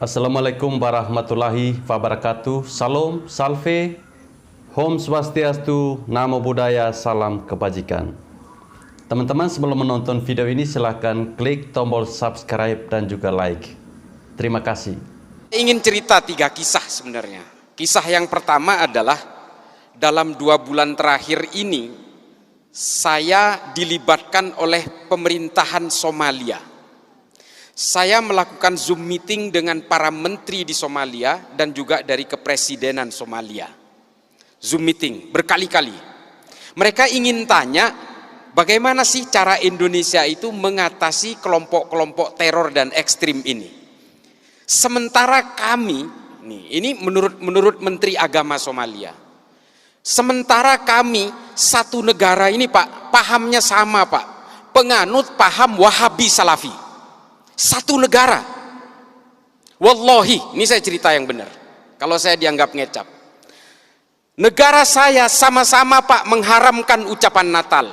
Assalamualaikum warahmatullahi wabarakatuh. Salam, salve, Om Swastiastu, Namo Buddhaya, salam kebajikan. Teman-teman, sebelum menonton video ini silahkan klik tombol subscribe dan juga like. Terima kasih. Ingin cerita 3 kisah sebenarnya. Kisah yang pertama adalah dalam 2 bulan terakhir ini saya dilibatkan oleh pemerintahan Somalia. Saya melakukan Zoom meeting dengan para menteri di Somalia dan juga dari kepresidenan Somalia. Zoom meeting berkali-kali. Mereka ingin tanya bagaimana sih cara Indonesia itu mengatasi kelompok-kelompok teror dan ekstrim ini. Sementara kami, ini menurut Menteri Agama Somalia. Sementara kami satu negara ini Pak, pahamnya sama Pak. Penganut paham Wahabi Salafi. Satu negara. Wallahi, ini saya cerita yang benar. Kalau saya dianggap ngecap. Negara saya sama-sama Pak mengharamkan ucapan Natal.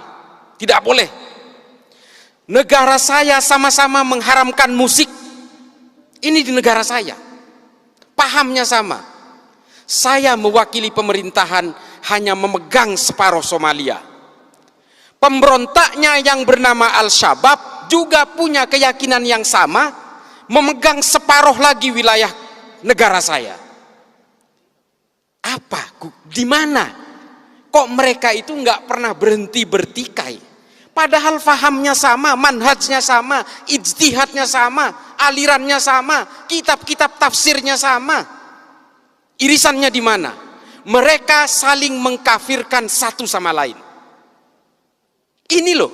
Tidak boleh. Negara saya sama-sama mengharamkan musik. Ini di negara saya. Pahamnya sama. Saya mewakili pemerintahan hanya memegang separuh Somalia. Pemberontaknya yang bernama Al-Shabaab juga punya keyakinan yang sama, memegang separuh lagi wilayah negara saya. Apa? Di mana? Kok mereka itu nggak pernah berhenti bertikai? Padahal fahamnya sama, manhajnya sama, ijtihadnya sama, alirannya sama, kitab-kitab tafsirnya sama. Irisannya di mana? Mereka saling mengkafirkan satu sama lain. Ini loh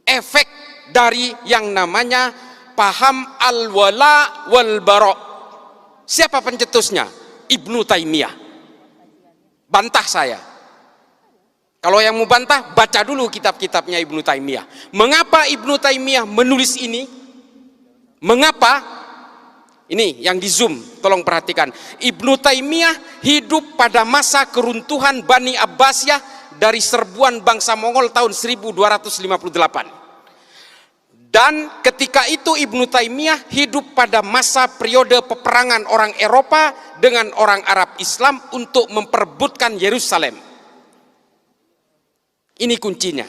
efek dari yang namanya paham al-wala wal bara'. Siapa pencetusnya? Ibnu Taimiyah. Bantah saya. Kalau yang mau bantah, baca dulu kitab-kitabnya Ibnu Taimiyah. Mengapa Ibnu Taimiyah menulis ini? Mengapa? Ini yang di Zoom, tolong perhatikan. Ibnu Taimiyah hidup pada masa keruntuhan Bani Abbasiyah dari serbuan bangsa Mongol tahun 1258. Dan ketika itu Ibnu Taimiyah hidup pada masa periode peperangan orang Eropa dengan orang Arab Islam untuk memperebutkan Yerusalem. Ini kuncinya.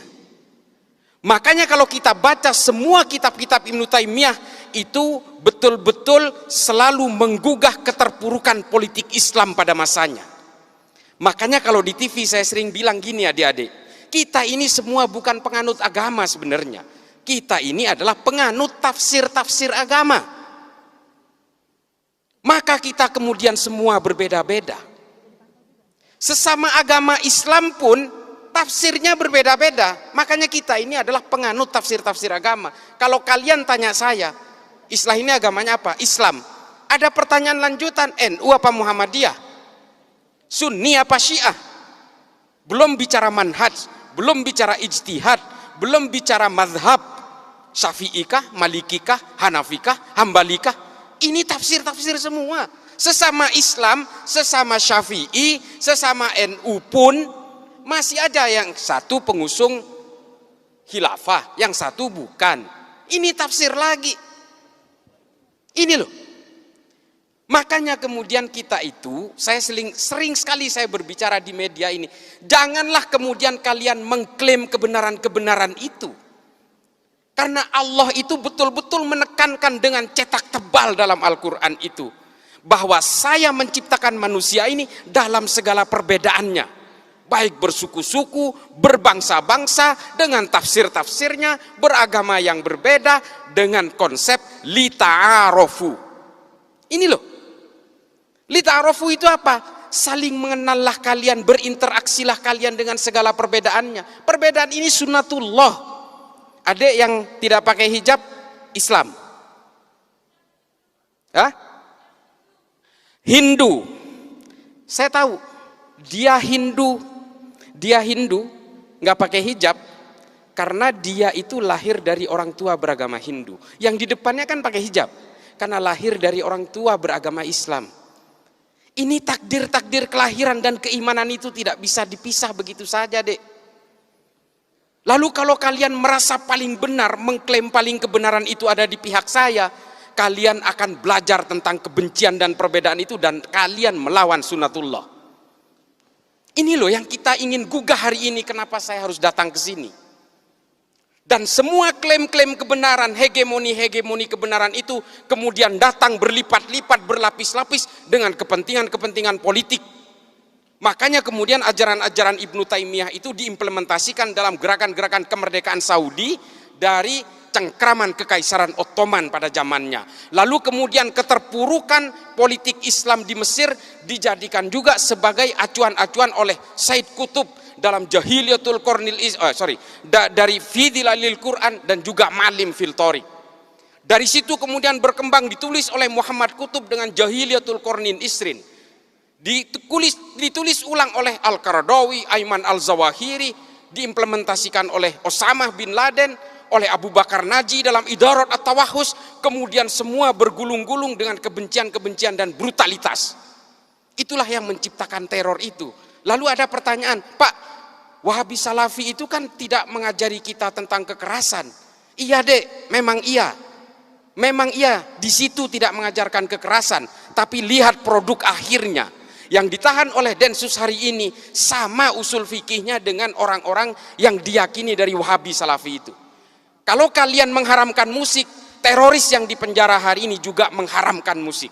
Makanya kalau kita baca semua kitab-kitab Ibnu Taimiyah itu betul-betul selalu menggugah keterpurukan politik Islam pada masanya. Makanya kalau di TV saya sering bilang gini adik-adik, kita ini semua bukan penganut agama sebenarnya. Kita ini adalah penganut tafsir-tafsir agama. Maka kita kemudian semua berbeda-beda. Sesama agama Islam pun tafsirnya berbeda-beda. Makanya kita ini adalah penganut tafsir-tafsir agama. Kalau kalian tanya saya, Islam ini agamanya apa? Islam. Ada pertanyaan lanjutan, NU apa Muhammadiyah? Sunni apa Syiah? Belum bicara manhaj, belum bicara ijtihad, belum bicara mazhab. Syafi'ikah, Malikikah, Hanafikah, Hambalikah? Ini tafsir-tafsir semua. Sesama Islam, sesama Syafi'i, sesama NU pun masih ada yang satu pengusung khilafah, yang satu bukan. Ini tafsir lagi. Ini loh. Makanya kemudian kita itu, saya sering sekali saya berbicara di media ini, janganlah kemudian kalian mengklaim kebenaran-kebenaran itu. Karena Allah itu betul-betul menekankan dengan cetak tebal dalam Al-Quran itu, bahwa saya menciptakan manusia ini dalam segala perbedaannya, baik bersuku-suku, berbangsa-bangsa, dengan tafsir-tafsirnya, beragama yang berbeda, dengan konsep lita'arofu. Ini loh, lita'arofu itu apa? Saling mengenallah kalian, berinteraksilah kalian dengan segala perbedaannya. Perbedaan ini sunnatullah. Adik yang tidak pakai hijab, Islam. Hah? Hindu. Saya tahu, dia Hindu, nggak pakai hijab, karena dia itu lahir dari orang tua beragama Hindu. Yang di depannya kan pakai hijab, karena lahir dari orang tua beragama Islam. Ini takdir-takdir kelahiran dan keimanan itu tidak bisa dipisah begitu saja, Dek. Lalu kalau kalian merasa paling benar, mengklaim paling kebenaran itu ada di pihak saya, kalian akan belajar tentang kebencian dan perbedaan itu dan kalian melawan sunnatullah. Ini loh yang kita ingin gugah hari ini, kenapa saya harus datang ke sini. Dan semua klaim-klaim kebenaran, hegemoni kebenaran itu kemudian datang berlipat-lipat, berlapis-lapis dengan kepentingan-kepentingan politik. Makanya kemudian ajaran-ajaran Ibnu Taimiyah itu diimplementasikan dalam gerakan-gerakan kemerdekaan Saudi dari cengkraman Kekaisaran Ottoman pada zamannya. Lalu kemudian keterpurukan politik Islam di Mesir dijadikan juga sebagai acuan-acuan oleh Said Qutb dalam Jahiliyatul Qarnil dari Fidilalil Quran dan juga Malim fil Thoriq. Dari situ kemudian berkembang, ditulis oleh Muhammad Qutb dengan Jahiliyatul Qarnin Isrin. Ditulis ulang oleh Al-Qaradawi, Ayman Al-Zawahiri, diimplementasikan oleh Osama bin Laden, oleh Abu Bakar Naji dalam Idarat At-Tawahus, kemudian semua bergulung-gulung dengan kebencian-kebencian dan brutalitas. Itulah yang menciptakan teror itu. Lalu ada pertanyaan, Pak, Wahabi Salafi itu kan tidak mengajari kita tentang kekerasan. Iya dek, memang iya. Memang iya, di situ tidak mengajarkan kekerasan, tapi lihat produk akhirnya. Yang ditahan oleh Densus hari ini sama usul fikihnya dengan orang-orang yang diyakini dari Wahabi Salafi itu. Kalau kalian mengharamkan musik, teroris yang dipenjara hari ini juga mengharamkan musik.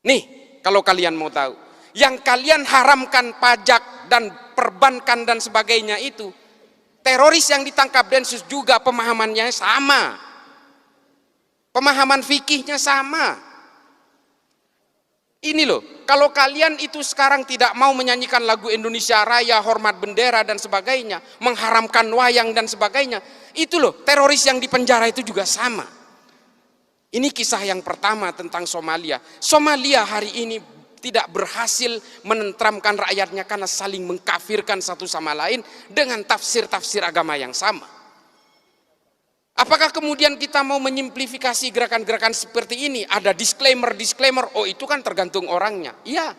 Nih, kalau kalian mau tahu, yang kalian haramkan pajak dan perbankan dan sebagainya itu, teroris yang ditangkap Densus juga pemahamannya sama. Pemahaman fikihnya sama. Ini loh, kalau kalian itu sekarang tidak mau menyanyikan lagu Indonesia Raya, hormat bendera dan sebagainya, mengharamkan wayang dan sebagainya, itu loh, teroris yang di penjara itu juga sama. Ini kisah yang pertama tentang Somalia. Somalia hari ini tidak berhasil menentramkan rakyatnya karena saling mengkafirkan satu sama lain dengan tafsir-tafsir agama yang sama. Apakah kemudian kita mau menyimplifikasi gerakan-gerakan seperti ini? Ada disclaimer, oh itu kan tergantung orangnya. Iya.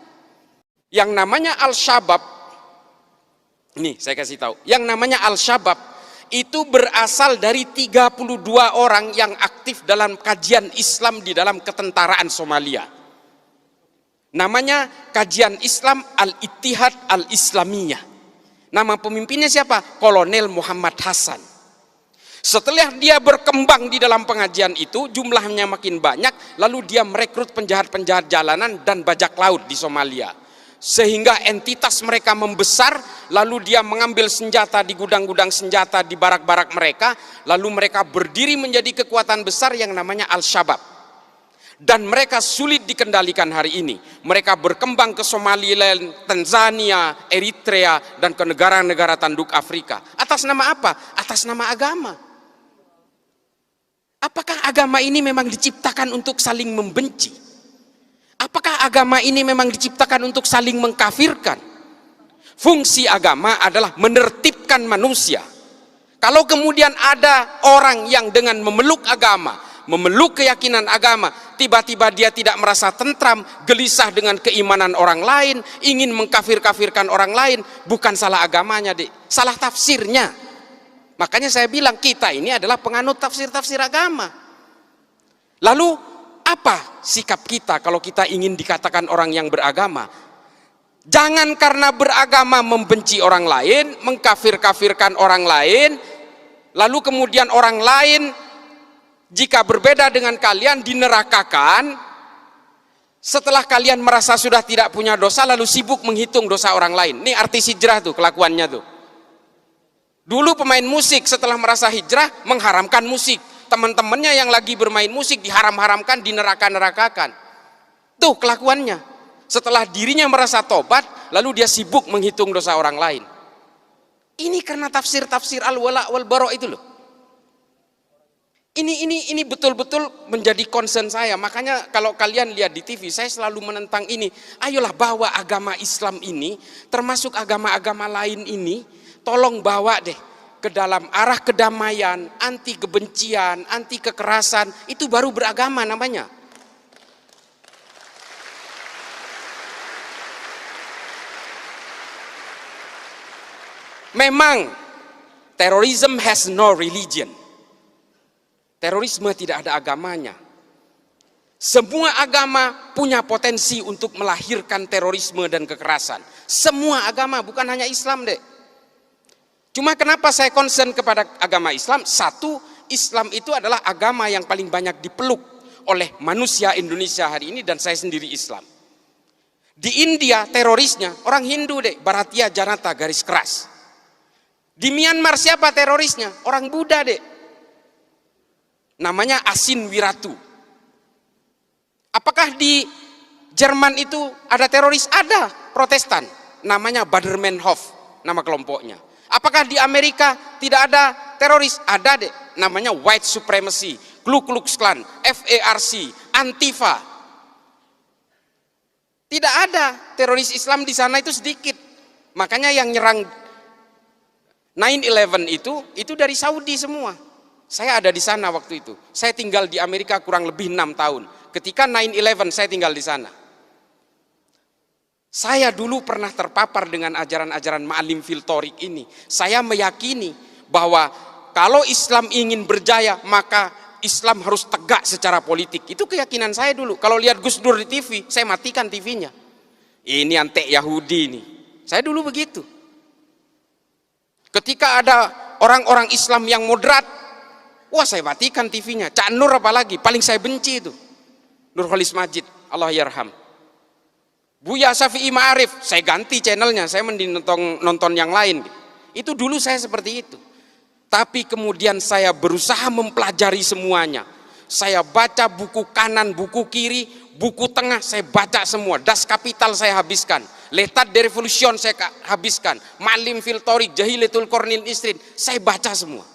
Yang namanya Al-Shabaab, ini saya kasih tahu, yang namanya Al-Shabaab itu berasal dari 32 orang yang aktif dalam kajian Islam di dalam ketentaraan Somalia. Namanya Kajian Islam Al-Ittihad Al-Islamiyah. Nama pemimpinnya siapa? Kolonel Muhammad Hasan. Setelah dia berkembang di dalam pengajian itu, jumlahnya makin banyak, lalu dia merekrut penjahat-penjahat jalanan dan bajak laut di Somalia. Sehingga entitas mereka membesar, lalu dia mengambil senjata di gudang-gudang senjata di barak-barak mereka, lalu mereka berdiri menjadi kekuatan besar yang namanya Al-Shabaab. Dan mereka sulit dikendalikan hari ini. Mereka berkembang ke Somaliland, Tanzania, Eritrea, dan ke negara-negara tanduk Afrika. Atas nama apa? Atas nama agama. Apakah agama ini memang diciptakan untuk saling membenci? Apakah agama ini memang diciptakan untuk saling mengkafirkan? Fungsi agama adalah menertibkan manusia. Kalau kemudian ada orang yang dengan memeluk agama, memeluk keyakinan agama, tiba-tiba dia tidak merasa tentram, gelisah dengan keimanan orang lain, ingin mengkafir-kafirkan orang lain, bukan salah agamanya, Dek, salah tafsirnya. Makanya saya bilang kita ini adalah penganut tafsir-tafsir agama. Lalu apa sikap kita kalau kita ingin dikatakan orang yang beragama? Jangan karena beragama membenci orang lain, mengkafir-kafirkan orang lain, lalu kemudian orang lain jika berbeda dengan kalian dinerakakan. Setelah kalian merasa sudah tidak punya dosa, lalu sibuk menghitung dosa orang lain. Ini artis hijrah tuh kelakuannya tuh. Dulu pemain musik setelah merasa hijrah mengharamkan musik. Teman-temannya yang lagi bermain musik diharam-haramkan, dineraka-nerakakan. Tuh kelakuannya. Setelah dirinya merasa tobat, lalu dia sibuk menghitung dosa orang lain. Ini karena tafsir-tafsir al-wala wal-bara itu loh. Ini betul-betul menjadi concern saya. Makanya kalau kalian lihat di TV, saya selalu menentang ini. Ayolah bawa agama Islam ini, termasuk agama-agama lain ini, tolong bawa deh ke dalam arah kedamaian, anti kebencian, anti kekerasan. Itu baru beragama namanya. Memang terorisme has no religion. Terorisme tidak ada agamanya. Semua agama punya potensi untuk melahirkan terorisme dan kekerasan. Semua agama, bukan hanya Islam, Dek. Cuma kenapa saya concern kepada agama Islam? Satu, Islam itu adalah agama yang paling banyak dipeluk oleh manusia Indonesia hari ini, dan saya sendiri Islam. Di India terorisnya orang Hindu, Dek, Bharatiya Janata garis keras. Di Myanmar siapa terorisnya? Orang Buddha, Dek. Namanya Asin Wiratu. Apakah di Jerman itu ada teroris? Ada, Protestan. Namanya Baader-Meinhof, nama kelompoknya. Apakah di Amerika tidak ada teroris? Ada, Dek. Namanya White Supremacy, Ku Klux Klan, FARC, Antifa. Tidak ada teroris Islam di sana, itu sedikit. Makanya yang nyerang 9/11 itu dari Saudi semua. Saya ada di sana waktu itu. Saya tinggal di Amerika kurang lebih 6 tahun. Ketika 9/11 saya tinggal di sana. Saya dulu pernah terpapar dengan ajaran-ajaran Ma'alim fil Thoriq ini. Saya meyakini bahwa kalau Islam ingin berjaya, maka Islam harus tegak secara politik. Itu keyakinan saya dulu. Kalau lihat Gus Dur di TV, saya matikan TV-nya. Ini antek Yahudi ini. Saya dulu begitu. Ketika ada orang-orang Islam yang moderat, wah saya matikan TV-nya. Cak Nur apalagi, paling saya benci itu. Nurholis Majid, Allah yarham. Buya Syafi'i Ma'arif, saya ganti channelnya, saya mending nonton yang lain. Itu dulu saya seperti itu. Tapi kemudian saya berusaha mempelajari semuanya. Saya baca buku kanan, buku kiri, buku tengah, saya baca semua. Das Kapital saya habiskan. L'état de Révolution saya habiskan. Ma'alim fil Thoriq, Jahilatul Qarnil Isrin, saya baca semua.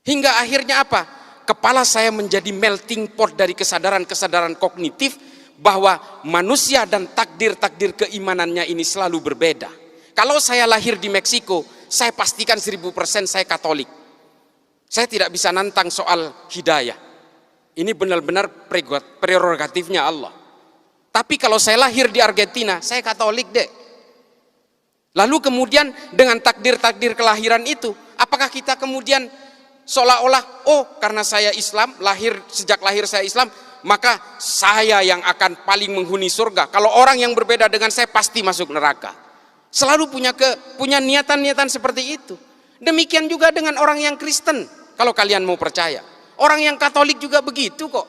Hingga akhirnya apa? Kepala saya menjadi melting pot dari kesadaran-kesadaran kognitif bahwa manusia dan takdir-takdir keimanannya ini selalu berbeda. Kalau saya lahir di Meksiko, saya pastikan 1000% saya Katolik. Saya tidak bisa nantang soal hidayah. Ini benar-benar prerogatifnya Allah. Tapi kalau saya lahir di Argentina, saya Katolik, Dek. Lalu kemudian dengan takdir-takdir kelahiran itu, apakah kita kemudian seolah-olah, oh karena saya Islam, sejak lahir saya Islam, maka saya yang akan paling menghuni surga. Kalau orang yang berbeda dengan saya pasti masuk neraka. Selalu punya niatan-niatan seperti itu. Demikian juga dengan orang yang Kristen, kalau kalian mau percaya. Orang yang Katolik juga begitu kok.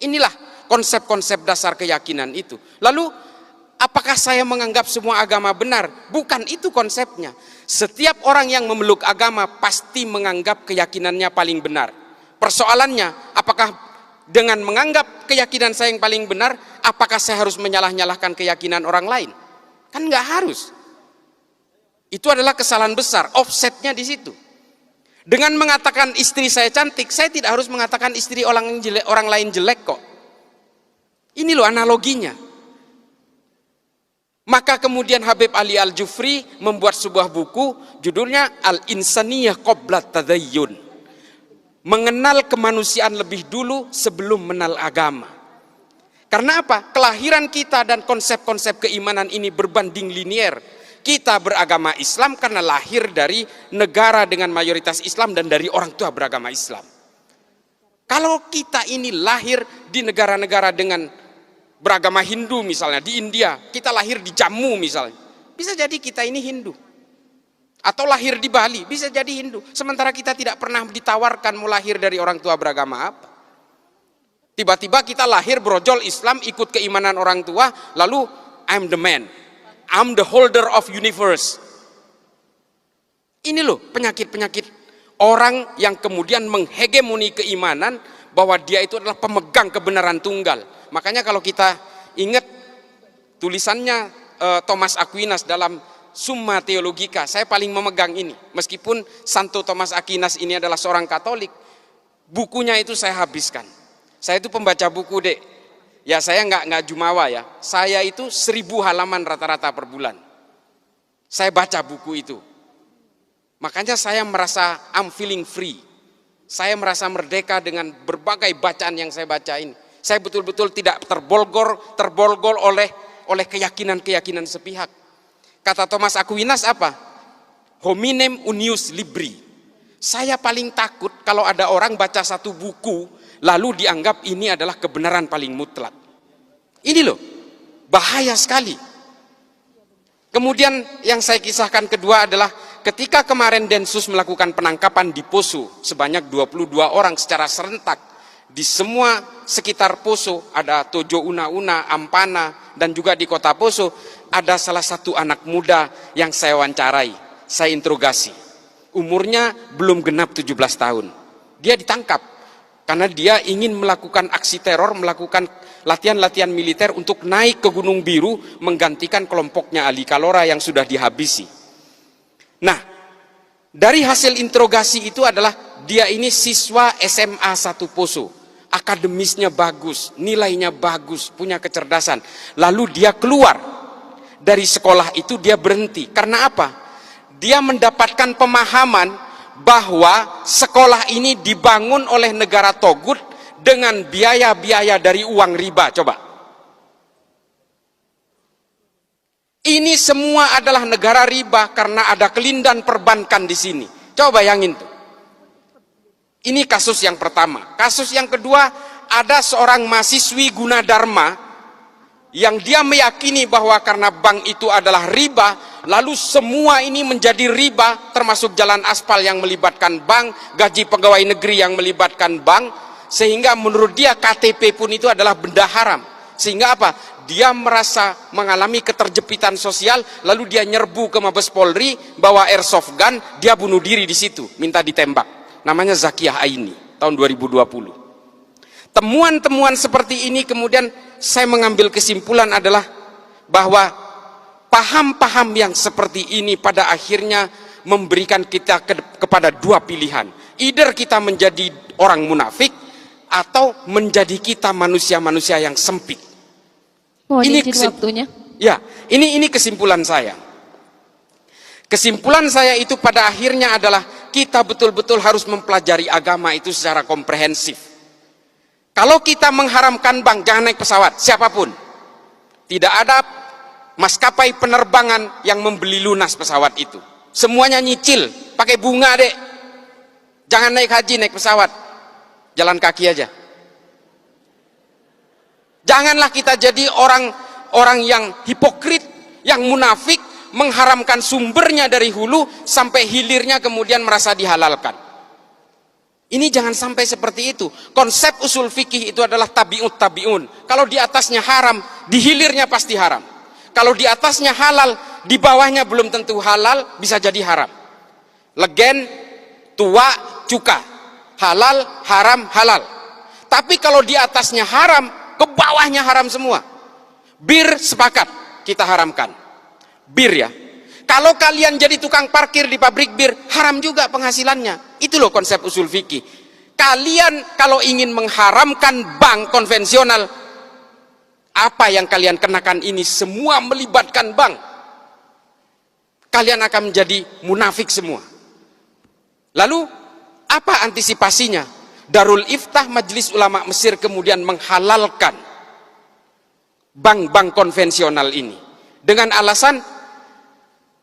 Inilah konsep-konsep dasar keyakinan itu. Lalu apakah saya menganggap semua agama benar? Bukan itu konsepnya. Setiap orang yang memeluk agama pasti menganggap keyakinannya paling benar. Persoalannya, apakah dengan menganggap keyakinan saya yang paling benar, apakah saya harus menyalah-nyalahkan keyakinan orang lain? Kan nggak harus. Itu adalah kesalahan besar, offsetnya di situ. Dengan mengatakan istri saya cantik, saya tidak harus mengatakan istri orang lain jelek kok. Ini loh analoginya. Maka kemudian Habib Ali Al-Jufri membuat sebuah buku judulnya Al-Insaniyah Qabla Tadayyun. Mengenal kemanusiaan lebih dulu sebelum mengenal agama. Karena apa? Kelahiran kita dan konsep-konsep keimanan ini berbanding linier. Kita beragama Islam karena lahir dari negara dengan mayoritas Islam dan dari orang tua beragama Islam. Kalau kita ini lahir di negara-negara dengan beragama Hindu misalnya, di India, kita lahir di Jammu misalnya, bisa jadi kita ini Hindu. Atau lahir di Bali, bisa jadi Hindu. Sementara kita tidak pernah ditawarkan mau lahir dari orang tua beragama apa. Tiba-tiba kita lahir brojol Islam, ikut keimanan orang tua, lalu I'm the man, I'm the holder of universe. Ini loh penyakit-penyakit orang yang kemudian menghegemoni keimanan bahwa dia itu adalah pemegang kebenaran tunggal. Makanya kalau kita ingat tulisannya Thomas Aquinas dalam Summa Theologica, saya paling memegang ini. Meskipun Santo Thomas Aquinas ini adalah seorang Katolik, bukunya itu saya habiskan. Saya itu pembaca buku, Dek. Ya saya nggak jumawa ya. Saya itu 1000 halaman rata-rata per bulan. Saya baca buku itu. Makanya saya merasa I'm feeling free. Saya merasa merdeka dengan berbagai bacaan yang saya baca ini. Saya betul-betul tidak terbolgol oleh keyakinan-keyakinan sepihak. Kata Thomas Aquinas apa? Hominem unius libri. Saya paling takut kalau ada orang baca satu buku, lalu dianggap ini adalah kebenaran paling mutlak. Ini loh, bahaya sekali. Kemudian yang saya kisahkan kedua adalah ketika kemarin Densus melakukan penangkapan di Poso, sebanyak 22 orang secara serentak. Di semua sekitar Poso, ada Tojo Una-Una, Ampana, dan juga di kota Poso, ada salah satu anak muda yang saya wawancarai, saya interogasi. Umurnya belum genap 17 tahun. Dia ditangkap karena dia ingin melakukan aksi teror, melakukan latihan-latihan militer untuk naik ke Gunung Biru menggantikan kelompoknya Ali Kalora yang sudah dihabisi. Nah, dari hasil interogasi itu adalah dia ini siswa SMA 1 Poso. Akademisnya bagus, nilainya bagus, punya kecerdasan. Lalu dia keluar dari sekolah itu, dia berhenti. Karena apa? Dia mendapatkan pemahaman bahwa sekolah ini dibangun oleh negara Togut dengan biaya-biaya dari uang riba. Coba. Ini semua adalah negara riba karena ada kelindan perbankan di sini. Coba bayangin tuh. Ini kasus yang pertama. Kasus yang kedua, ada seorang mahasiswi Gunadarma yang dia meyakini bahwa karena bank itu adalah riba, lalu semua ini menjadi riba, termasuk jalan aspal yang melibatkan bank, gaji pegawai negeri yang melibatkan bank, sehingga menurut dia KTP pun itu adalah benda haram. Sehingga apa? Dia merasa mengalami keterjepitan sosial, lalu dia nyerbu ke Mabes Polri, bawa airsoft gun, dia bunuh diri di situ, minta ditembak. Namanya Zakiyah Aini, tahun 2020. Temuan-temuan seperti ini kemudian saya mengambil kesimpulan adalah bahwa paham-paham yang seperti ini pada akhirnya memberikan kita kepada dua pilihan. Either kita menjadi orang munafik atau menjadi kita manusia-manusia yang sempit. Ini waktunya. Ya, ini kesimpulan saya. Kesimpulan saya itu pada akhirnya adalah kita betul-betul harus mempelajari agama itu secara komprehensif. Kalau kita mengharamkan bank, jangan naik pesawat, siapapun. Tidak ada maskapai penerbangan yang membeli lunas pesawat itu. Semuanya nyicil, pakai bunga dek. Jangan naik haji, naik pesawat. Jalan kaki aja. Janganlah kita jadi orang yang hipokrit, yang munafik, mengharamkan sumbernya dari hulu sampai hilirnya kemudian merasa dihalalkan. Ini jangan sampai seperti itu. Konsep usul fikih itu adalah tabi'ut tabi'un. Kalau di atasnya haram, di hilirnya pasti haram. Kalau di atasnya halal, di bawahnya belum tentu halal, bisa jadi haram. Legen, tua, cuka. Halal, haram, halal. Tapi kalau di atasnya haram, ke bawahnya haram semua. Bir sepakat, kita haramkan. Bir ya. Kalau kalian jadi tukang parkir di pabrik bir, haram juga penghasilannya. Itu loh konsep usul fikih. Kalian kalau ingin mengharamkan bank konvensional, apa yang kalian kenakan ini semua melibatkan bank. Kalian akan menjadi munafik semua. Lalu, apa antisipasinya? Darul Iftah Majelis Ulama Mesir kemudian menghalalkan bank-bank konvensional ini. Dengan alasan,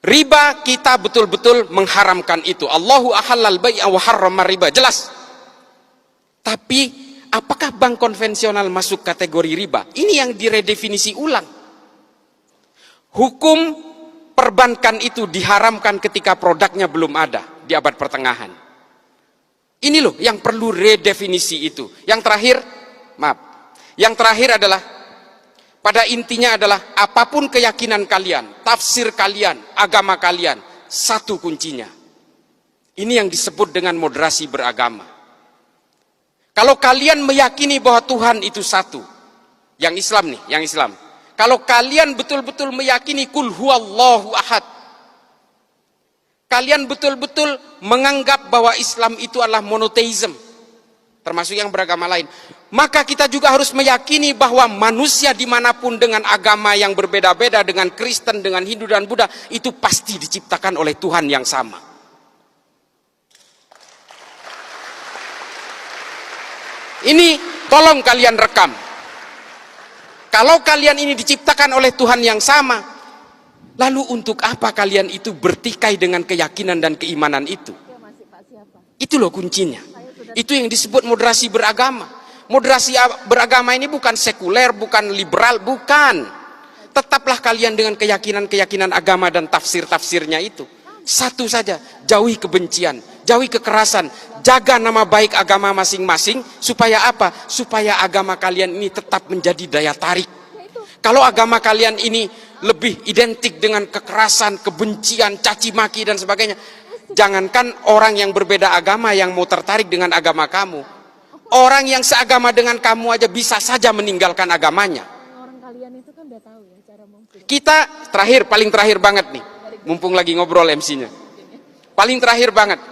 riba kita betul-betul mengharamkan itu. Allahu ahallal bai'a wa harrama riba. Jelas. Tapi apakah bank konvensional masuk kategori riba? Ini yang diredefinisi ulang. Hukum perbankan itu diharamkan ketika produknya belum ada di abad pertengahan. Ini loh yang perlu redefinisi itu. Yang terakhir, maaf. Yang terakhir adalah pada intinya adalah apapun keyakinan kalian, tafsir kalian, agama kalian, satu kuncinya. Ini yang disebut dengan moderasi beragama. Kalau kalian meyakini bahwa Tuhan itu satu, yang Islam nih, yang Islam. Kalau kalian betul-betul meyakini kul huwallahu ahad, kalian betul-betul menganggap bahwa Islam itu adalah monoteism, termasuk yang beragama lain, maka kita juga harus meyakini bahwa manusia dimanapun dengan agama yang berbeda-beda, dengan Kristen, dengan Hindu dan Buddha, itu pasti diciptakan oleh Tuhan yang sama. Ini tolong kalian rekam. Kalau kalian ini diciptakan oleh Tuhan yang sama, lalu untuk apa kalian itu bertikai dengan keyakinan dan keimanan itu? Itu loh kuncinya. Itu yang disebut moderasi beragama. Moderasi beragama ini bukan sekuler, bukan liberal, bukan. Tetaplah kalian dengan keyakinan-keyakinan agama dan tafsir-tafsirnya itu. Satu saja, jauhi kebencian, jauhi kekerasan, jaga nama baik agama masing-masing, supaya apa? Supaya agama kalian ini tetap menjadi daya tarik. Kalau agama kalian ini lebih identik dengan kekerasan, kebencian, caci maki dan sebagainya, jangankan orang yang berbeda agama yang mau tertarik dengan agama kamu, orang yang seagama dengan kamu aja bisa saja meninggalkan agamanya. Kita paling terakhir banget nih, mumpung lagi ngobrol MC-nya, paling terakhir banget,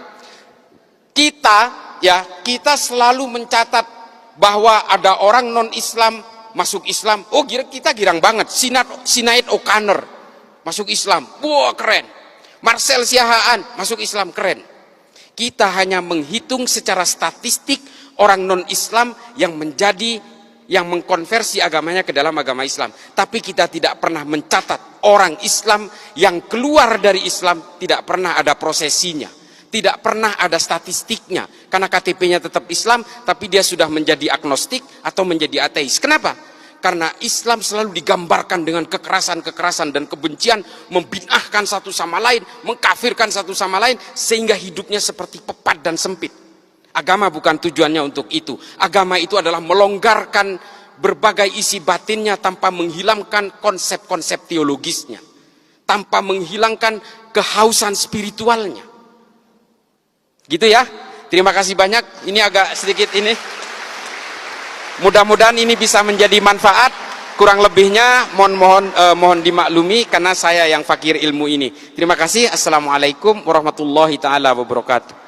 kita selalu mencatat bahwa ada orang non-Islam masuk Islam. Oh, kita girang banget. Sinead O'Connor masuk Islam, wah keren. Marcel Siahaan masuk Islam, keren. Kita hanya menghitung secara statistik orang non-Islam yang mengkonversi agamanya ke dalam agama Islam. Tapi kita tidak pernah mencatat orang Islam yang keluar dari Islam, tidak pernah ada prosesinya, tidak pernah ada statistiknya. Karena KTP-nya tetap Islam, tapi dia sudah menjadi agnostik atau menjadi ateis. Kenapa? Karena Islam selalu digambarkan dengan kekerasan-kekerasan dan kebencian, membid'ahkan satu sama lain, mengkafirkan satu sama lain, sehingga hidupnya seperti pepat dan sempit. Agama bukan tujuannya untuk itu. Agama itu adalah melonggarkan berbagai isi batinnya tanpa menghilangkan konsep-konsep teologisnya, tanpa menghilangkan kehausan spiritualnya. Gitu ya. Terima kasih banyak. Ini agak sedikit ini. Mudah-mudahan ini bisa menjadi manfaat. Kurang lebihnya mohon dimaklumi karena saya yang fakir ilmu ini. Terima kasih. Assalamualaikum warahmatullahi taala wabarakatuh.